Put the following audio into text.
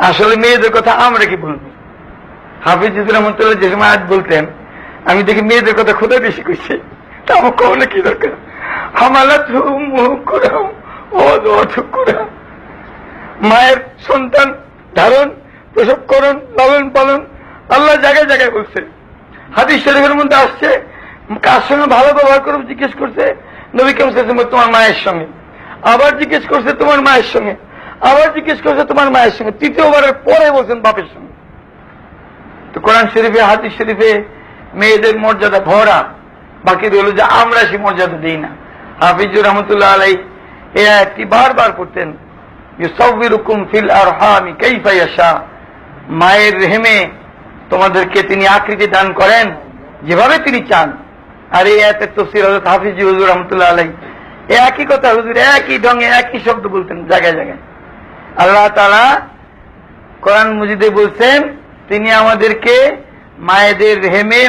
আসলে মেয়েদের কথা আমরা কি বলবো? হাফিজ রহমতুল্লাহ যে সময় আজ বলতেন, আমি দেখি মেয়েদের কথা খোদা বেশি করছে, তা আমার কখনো কি দরকার? হামালাত মায়ের সন্তান ধারণ, প্রসবকরণ, লালন পালন আল্লাহ জায়গায় জায়গায় বলছে। হাদিস শরীফের মধ্যে আসছে, কার সঙ্গে ভালো ব্যবহার করো জিজ্ঞেস করছে নবী কেমন, তোমার মায়ের সঙ্গে। আবার জিজ্ঞেস করছে তোমার মায়ের সঙ্গে, আবার জিজ্ঞেস করছে তোমার মায়ের সঙ্গে, তৃতীয়বারের পরে বলছেন বাপের সঙ্গে। তো কোরআন শরীফে হাদিস শরীফে মেয়েদের মর্যাদা ভরা, বাকি হল যে আমরা সে মর্যাদা দিই না। হাফিজুর রহমতুল্লাহ আলাই এই আয়াতটি বারবার পড়তেন, ইউসাউবিরুকুম ফিল আরহামি কাইফা ইয়াশা, মায়ের রেহেমে তোমাদেরকে তিনি আকৃতি দান করেন যেভাবে তিনি চান। আর এই আয়াতের তাফসীর হযরত হাফিজ হুজুর রহমতুল্লাহ আলাই একই কথা, হুজুর একই ঢঙে একই শব্দ বলতেন জায়গায় জায়গায়। আল্লাহ তাআলা কোরআন মজিদে বলছেন তিনি আমাদেরকে মায়েদের রেহেমে